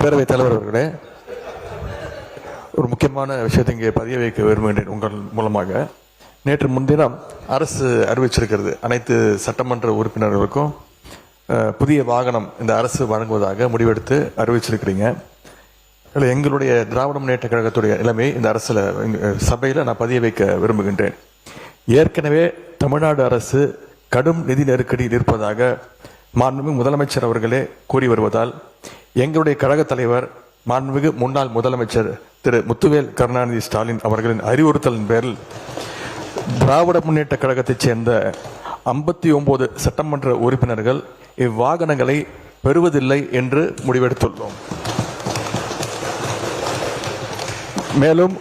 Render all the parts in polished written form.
பேரவைத் தலைவர் அவர்களே, ஒரு முக்கியமான விஷயத்தை இங்கே பதிய வைக்க விரும்புகின்றேன் உங்கள் மூலமாக. நேற்று முன்தினம் அரசு அறிவிச்சிருக்கிறது, அனைத்து சட்டமன்ற உறுப்பினர்களுக்கும் புதிய வாகனம் இந்த அரசு வழங்குவதாக முடிவெடுத்து அறிவிச்சிருக்கிறீங்க. எங்களுடைய திராவிட முன்னேற்ற கழகத்துடைய நிலைமை இந்த அரசுல சபையில் நான் பதிய வைக்க விரும்புகின்றேன். ஏற்கனவே தமிழ்நாடு அரசு கடும் நிதி நெருக்கடியில் இருப்பதாக மாண்புமிகு முதலமைச்சர் அவர்களே கூறி வருவதால் எங்களுடைய கழக தலைவர் மாண்புமிகு முன்னாள் முதலமைச்சர் திரு முத்துவேல் கருணாநிதி ஸ்டாலின் அவர்களின் அறிவுறுத்தலின் பேரில் திராவிட முன்னேற்ற கழகத்தைச் சேர்ந்த 59 சட்டமன்ற உறுப்பினர்கள் இவ்வாகனங்களை பெறுவதில்லை என்று முடிவெடுத்துள்ளோம். மேலும்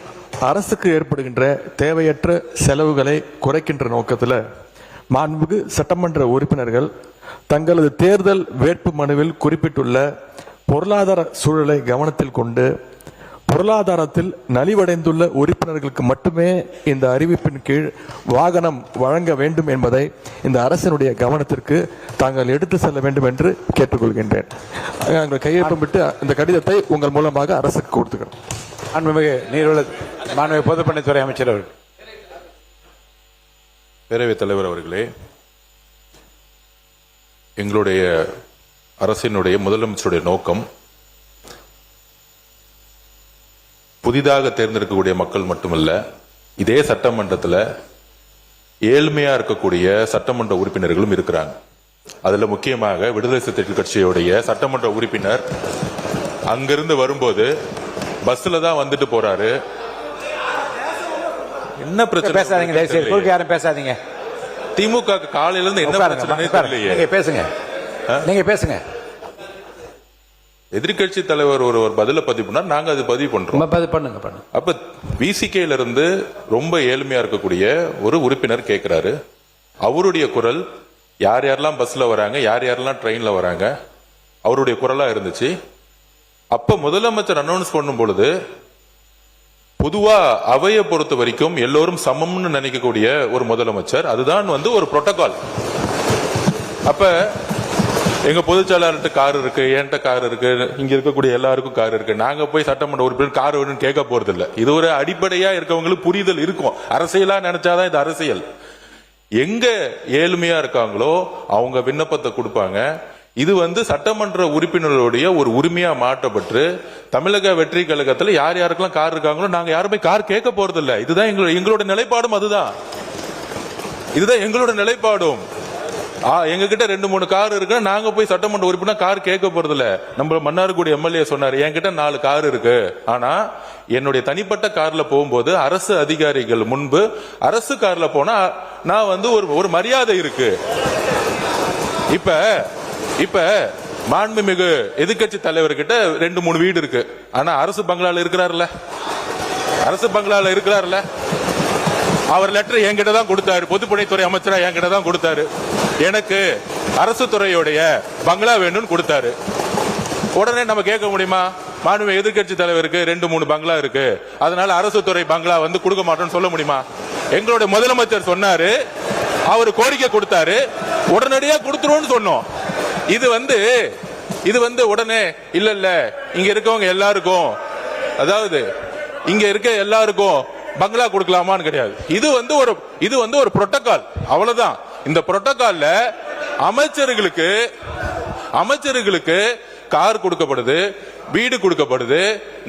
அரசுக்கு ஏற்படுகின்ற தேவையற்ற செலவுகளை குறைக்கின்ற நோக்கத்தில் மாண்புமிகு சட்டமன்ற உறுப்பினர்கள் தங்களது தேர்தல் வேட்பு மனுவில் குறிப்பிட்டுள்ள பொருளாதார சூழலை கவனத்தில் கொண்டு பொருளாதாரத்தில் நலிவடைந்துள்ள உறுப்பினர்களுக்கு மட்டுமே இந்த அறிவிப்பின் கீழ் வாகனம் வழங்க வேண்டும் என்பதை இந்த அரசினுடைய கவனத்திற்கு தாங்கள் எடுத்து செல்ல வேண்டும் என்று கேட்டுக்கொள்கின்றேன். கையெழுத்திட்டு இந்த கடிதத்தை உங்கள் மூலமாக அரசுக்கு கொடுத்துக்கிறேன். மாண்புமிகு நீர்வள மாண்புமிகு பொதுப்பணித்துறை அமைச்சர் அவர்கள். பேரவைத் தலைவர் அவர்களே, எங்களுடைய அரசினுடைய முதலமைச்சருடைய நோக்கம் புதிதாக தேர்ந்தெடுக்கக்கூடிய மக்கள் மட்டுமல்ல, இதே சட்டமன்றத்தில் ஏழ்மையா இருக்கக்கூடிய சட்டமன்ற உறுப்பினர்களும் இருக்கிறாங்க. அதுல முக்கியமாக விடுதலை சிறுத்தைகள் கட்சியுடைய சட்டமன்ற உறுப்பினர் அங்கிருந்து வரும்போது பஸ்ல தான் வந்துட்டு போறாரு. என்ன பிரச்சனை? பேசாதீங்க, யாரும் பேசாதீங்க. திமுக காலையில இருந்து என்ன பிரச்சனை தெரியலையே. பேசுங்க, நீங்க பேசுங்க. எதிர்கட்சி தலைவர் ஒரு பதில பதிவு பண்ணா நாங்க அது பதிவு பண்றோம். பண்ணுங்க. அப்ப விசிகேல இருந்து ரொம்ப ஏழ்மையா இருக்கக்கூடிய ஒரு உறுப்பினர் கேட்கிறாரு. அவருடைய குரல் யார் யாரெல்லாம் பஸ்ல வராங்க, யார் யாரெல்லாம் ட்ரெயின்ல வராங்க, அவருடைய குரலா இருந்துச்சு. அப்ப முதலமைச்சர் அனௌன்ஸ் பண்ணும் பொழுது பொதுவா அவையை பொறுத்த வரைக்கும் எல்லோரும் சமம்னு நினைக்கக்கூடிய ஒரு முதலமைச்சர், அதுதான் ஒரு புரோட்டோகால். அப்ப எங்க பொதுச்செயலாளர்கிட்ட கார் இருக்கு, என்கிட்ட கார் இருக்கு, இங்க இருக்கக்கூடிய எல்லாருக்கும் கார் இருக்கு. நாங்க போய் சட்டமன்ற உறுப்பினர் கார் வேணும்னு கேட்க போறது இல்ல. இது ஒரு அடிப்படையா இருக்கவங்களுக்கு புரிதல் இருக்கும். அரசியலா நினைச்சாதான் இது அரசியல். எங்க ஏழ்மையா இருக்காங்களோ அவங்க விண்ணப்பத்தை கொடுப்பாங்க. இது சட்டமன்ற உறுப்பினர்களுடைய ஒரு உரிமையா மாற்றப்பட்டு தமிழக வெற்றி கழகத்தில் யார் யாருக்கெல்லாம் கார் இருக்காங்களோ நாங்க யாருமே கார் கேட்க போறது இல்ல. இதுதான் எங்களோட நிலைப்பாடும். இதுதான் எங்களோட நிலைப்பாடும். எங்க கிட்ட 2-3 கார் இருக்கு, நாங்க போய் சட்டமன்ற உறுப்பினர் கார் கேட்க போறது இல்ல. நம்ம மன்னார்குடி எம்எல்ஏ சொன்னாரு, என்கிட்ட 4 கார் இருக்கு, ஆனா என்னுடைய தனிப்பட்ட கார்ல போகும்போது அரசு அதிகாரிகள் முன்பு அரசு கார்ல போனா நான் ஒரு மரியாதை இருக்கு. இப்ப மாண்புமிகு எதிர்கட்சி தலைவர்கிட்ட 2-3 வீடு இருக்கு, ஆனா அரசு பங்களால இருக்கிறாருல்ல. அவர் லெட்டர் என்கிட்ட தான் கொடுத்தாரு, பொதுப்பணித்துறை அமைச்சரா என்கிட்ட தான் கொடுத்தாரு. எனக்கு அரசு துறையுடைய பங்களா வேணும்னு கொடுத்தாரு. உடனே நம்ம கேட்க முடியுமா? மாண்புமிகு எதிர்கட்சி தலைவருக்கு 2-3 பங்களா இருக்கு, அதனால அரசு துறை பங்களா கொடுக்க மாட்டோம்னு சொல்ல முடியுமா? எங்களுடைய முதலமைச்சர் சொன்னாரு, அவர் கோரிக்கை கொடுத்தாரு, உடனடியா கொடுத்துருவோம்னு சொன்னோம். இது உடனே இல்ல இங்க இருக்கவங்க எல்லாருக்கும், அதாவது இங்க இருக்க எல்லாருக்கும் பங்களா கொடுக்கலாமான்னு கிடையாது. இது ஒரு புரோட்டோகால், அவ்வளவுதான். இந்த புரோட்டோகால்ல அமைச்சர்களுக்கு கார் கொடுக்கப்படுது, வீடு கொடுக்கப்படுது,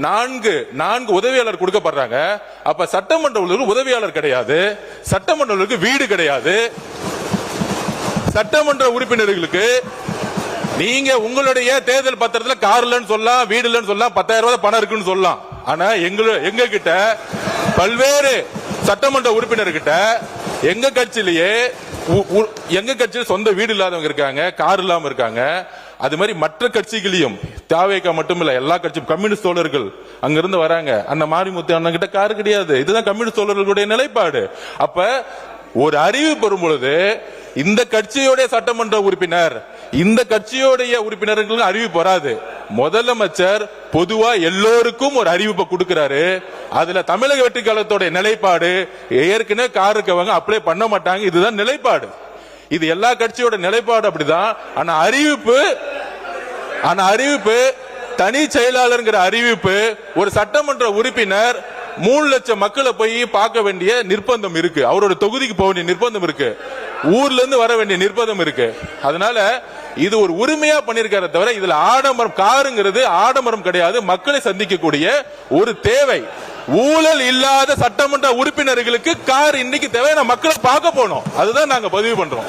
4 உதவியாளர் கொடுக்கப்படுறாங்க. அப்ப சட்டமன்ற உதவியாளர் கிடையாது, சட்டமன்ற வீடு கிடையாது. சட்டமன்ற உறுப்பினர்களுக்கு நீங்க உங்களுடைய தேர்தல் பத்திரத்துல கார் இல்லன்னு சொல்லலாம், வீடு இல்லன்னு சொல்லலாம், 10,000 ரூபாய் பணம் இருக்குன்னு சொல்லலாம். ஆனா எங்க கிட்ட பல்வேறு சட்டமன்ற உறுப்பினர்கிட்ட எங்க கட்சியில சொந்த வீடு இல்லாதவங்க இருக்காங்க, கார் இல்லாம இருக்காங்க. அது மாதிரி மற்ற கட்சிகளையும், தாவேகா மட்டும் இல்ல, எல்லா கட்சியும் கம்யூனிஸ்ட் தோழர்கள் அங்கிருந்து வராங்க. அண்ணன் மாரிமுத்து அண்ணன் கிட்ட கார் கிடையாது. இதுதான் கம்யூனிஸ்ட் தோழர்களுடைய நிலைப்பாடு. அப்ப ஒரு அறிவு பெறும் பொழுது இந்த கட்சியுடைய சட்டமன்ற உறுப்பினர், இந்த கட்சியுடைய உறுப்பினர்களுக்கு அறிவிப்பு வராது. முதலமைச்சர் பொதுவா எல்லோருக்கும் ஒரு அறிவிப்பை கொடுக்கிறாரு. அதுல தமிழக வெற்றி கழகத்தோட நிலைப்பாடு, ஏற்கனவே கார் இருக்கவங்க அப்ளை பண்ண மாட்டாங்க, இதுதான் நிலைப்பாடு. இது எல்லா கட்சியோட நிலைப்பாடு அப்படிதான். ஆனா அறிவிப்பு தனி செயலாளர்ங்கிற அறிவிப்பு ஒரு சட்டமன்ற உறுப்பினர் 3 லட்சம் மக்களை போய் பார்க்க வேண்டிய நிர்பந்தம் இருக்கு. அவரோட தொகுதிக்கு போக வேண்டிய நிர்பந்தம் இருக்கு. ஊர்ல இருந்து வர வேண்டிய நிர்பந்தம் இருக்கு. அதனால இது ஒரு உரிமையா பண்ணிருக்கார தவிர இதுல ஆடம்பரம் காருங்கிறது ஆடம்பரம் கிடையாது. மக்களை சந்திக்கக்கூடிய ஒரு தேவை. ஊழல் இல்லாத சட்டமன்ற உறுப்பினர்களுக்கு கார் இன்னைக்கு தேவை. மக்களை பார்க்க போனோம். அதுதான் நாங்க பதிவு பண்றோம்.